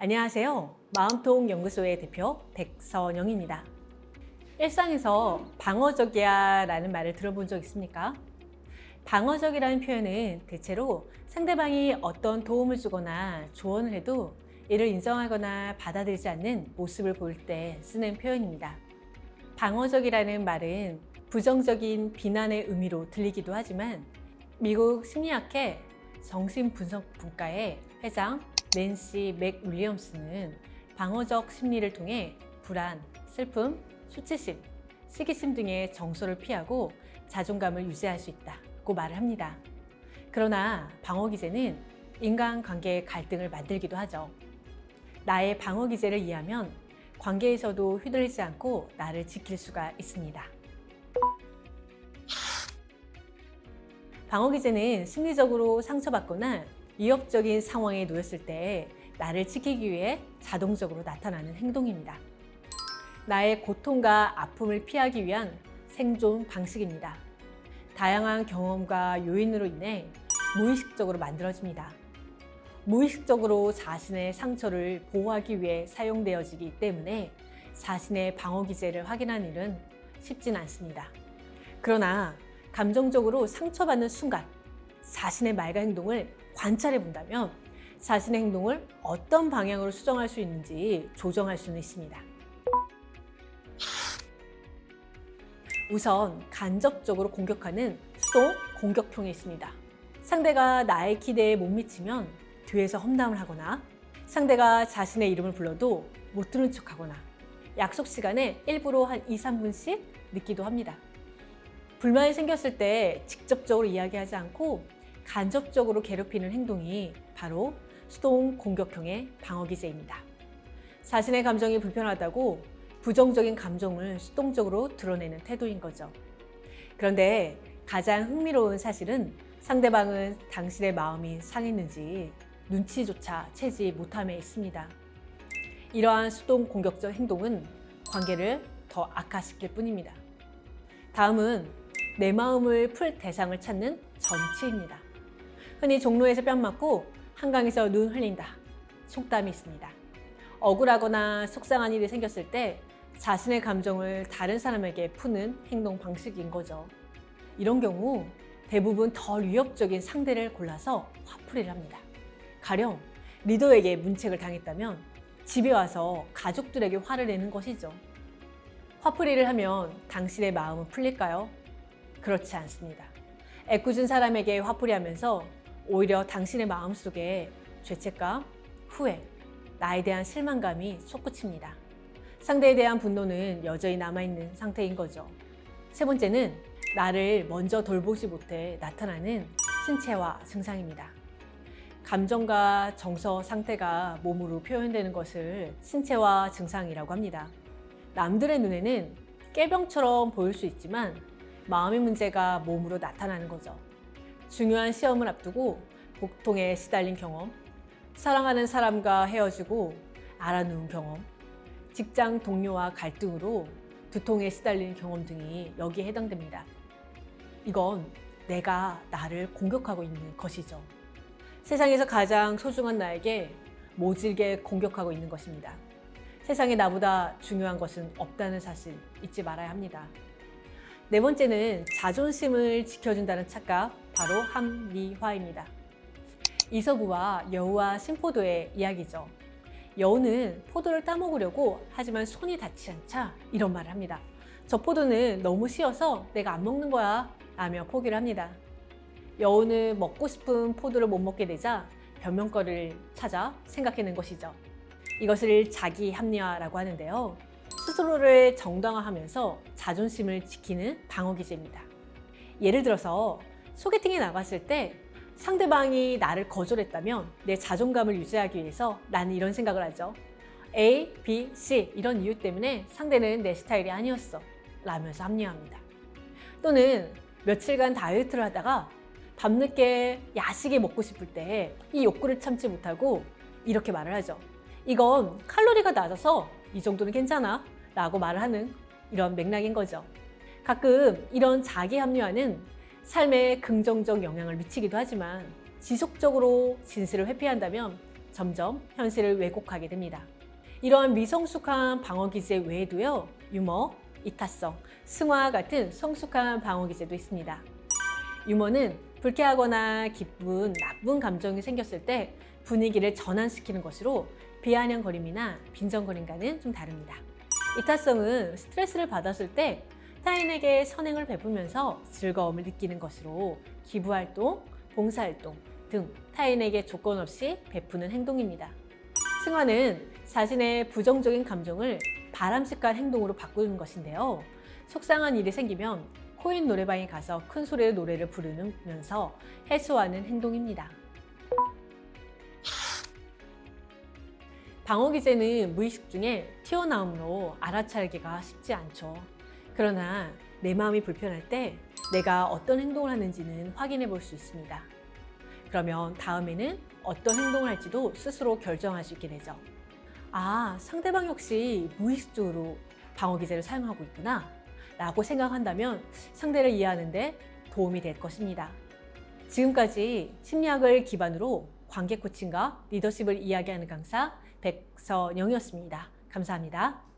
안녕하세요. 마음통 연구소의 대표 백선영입니다. 일상에서 방어적이야 라는 말을 들어본 적 있습니까? 방어적이라는 표현은 대체로 상대방이 어떤 도움을 주거나 조언을 해도 이를 인정하거나 받아들이지 않는 모습을 보일 때 쓰는 표현입니다. 방어적이라는 말은 부정적인 비난의 의미로 들리기도 하지만 미국 심리학회 정신분석분과의 회장 낸시 맥 윌리엄스는 방어적 심리를 통해 불안, 슬픔, 수치심, 시기심 등의 정서를 피하고 자존감을 유지할 수 있다고 말을 합니다. 그러나 방어 기제는 인간관계의 갈등을 만들기도 하죠. 나의 방어 기제를 이해하면 관계에서도 휘둘리지 않고 나를 지킬 수가 있습니다. 방어 기제는 심리적으로 상처받거나 위협적인 상황에 놓였을 때 나를 지키기 위해 자동적으로 나타나는 행동입니다. 나의 고통과 아픔을 피하기 위한 생존 방식입니다. 다양한 경험과 요인으로 인해 무의식적으로 만들어집니다. 무의식적으로 자신의 상처를 보호하기 위해 사용되어지기 때문에 자신의 방어 기제를 확인하는 일은 쉽진 않습니다. 그러나 감정적으로 상처받는 순간 자신의 말과 행동을 관찰해 본다면 자신의 행동을 어떤 방향으로 수정할 수 있는지 조정할 수는 있습니다. 우선 간접적으로 공격하는 수동 공격형이 있습니다. 상대가 나의 기대에 못 미치면 뒤에서 험담을 하거나 상대가 자신의 이름을 불러도 못 들은 척하거나 약속 시간에 일부러 한 2, 3분씩 늦기도 합니다. 불만이 생겼을 때 직접적으로 이야기하지 않고 간접적으로 괴롭히는 행동이 바로 수동 공격형의 방어 기제입니다. 자신의 감정이 불편하다고 부정적인 감정을 수동적으로 드러내는 태도인 거죠. 그런데 가장 흥미로운 사실은 상대방은 당신의 마음이 상했는지 눈치조차 채지 못함에 있습니다. 이러한 수동 공격적 행동은 관계를 더 악화시킬 뿐입니다. 다음은 내 마음을 풀 대상을 찾는 전치입니다. 흔히 종로에서 뺨 맞고 한강에서 눈 흘린다 속담이 있습니다. 억울하거나 속상한 일이 생겼을 때 자신의 감정을 다른 사람에게 푸는 행동 방식인 거죠. 이런 경우 대부분 덜 위협적인 상대를 골라서 화풀이를 합니다. 가령 리더에게 문책을 당했다면 집에 와서 가족들에게 화를 내는 것이죠. 화풀이를 하면 당신의 마음은 풀릴까요? 그렇지 않습니다. 애꿎은 사람에게 화풀이하면서 오히려 당신의 마음속에 죄책감, 후회, 나에 대한 실망감이 솟구칩니다. 상대에 대한 분노는 여전히 남아있는 상태인 거죠. 세 번째는 나를 먼저 돌보지 못해 나타나는 신체화 증상입니다. 감정과 정서 상태가 몸으로 표현되는 것을 신체화 증상이라고 합니다. 남들의 눈에는 깨병처럼 보일 수 있지만 마음의 문제가 몸으로 나타나는 거죠. 중요한 시험을 앞두고 복통에 시달린 경험, 사랑하는 사람과 헤어지고 알아누운 경험, 직장 동료와 갈등으로 두통에 시달리는 경험 등이 여기에 해당됩니다. 이건 내가 나를 공격하고 있는 것이죠. 세상에서 가장 소중한 나에게 모질게 공격하고 있는 것입니다. 세상에 나보다 중요한 것은 없다는 사실 잊지 말아야 합니다. 네 번째는 자존심을 지켜준다는 착각, 바로 합리화입니다. 이서구와 여우와 신포도의 이야기죠. 여우는 포도를 따먹으려고 하지만 손이 닿지 않자 이런 말을 합니다. 저 포도는 너무 쉬어서 내가 안 먹는 거야 라며 포기를 합니다. 여우는 먹고 싶은 포도를 못 먹게 되자 변명거리를 찾아 생각해낸 것이죠. 이것을 자기 합리화라고 하는데요. 스스로를 정당화하면서 자존심을 지키는 방어 기제입니다. 예를 들어서 소개팅에 나갔을 때 상대방이 나를 거절했다면 내 자존감을 유지하기 위해서 나는 이런 생각을 하죠. A, B, C 이런 이유 때문에 상대는 내 스타일이 아니었어 라면서 합리화합니다. 또는 며칠간 다이어트를 하다가 밤늦게 야식이 먹고 싶을 때 이 욕구를 참지 못하고 이렇게 말을 하죠. 이건 칼로리가 낮아서 이 정도는 괜찮아 라고 말을 하는 이런 맥락인 거죠. 가끔 이런 자기 합리화는 삶에 긍정적 영향을 미치기도 하지만 지속적으로 진실을 회피한다면 점점 현실을 왜곡하게 됩니다. 이러한 미성숙한 방어 기제 외에도요, 유머, 이타성, 승화 같은 성숙한 방어 기제도 있습니다. 유머는 불쾌하거나 기쁜, 나쁜 감정이 생겼을 때 분위기를 전환시키는 것으로 비아냥거림이나 빈정거림과는 좀 다릅니다. 이타성은 스트레스를 받았을 때 타인에게 선행을 베푸면서 즐거움을 느끼는 것으로 기부활동, 봉사활동 등 타인에게 조건 없이 베푸는 행동입니다. 승화는 자신의 부정적인 감정을 바람직한 행동으로 바꾸는 것인데요. 속상한 일이 생기면 코인 노래방에 가서 큰 소리로 노래를 부르면서 해소하는 행동입니다. 방어 기제는 무의식 중에 튀어나오므로 알아차리기가 쉽지 않죠. 그러나 내 마음이 불편할 때 내가 어떤 행동을 하는지는 확인해 볼 수 있습니다. 그러면 다음에는 어떤 행동을 할지도 스스로 결정할 수 있게 되죠. 아, 상대방 역시 무의식적으로 방어 기제를 사용하고 있구나 라고 생각한다면 상대를 이해하는 데 도움이 될 것입니다. 지금까지 심리학을 기반으로 관계 코칭과 리더십을 이야기하는 강사 백선영이었습니다. 감사합니다.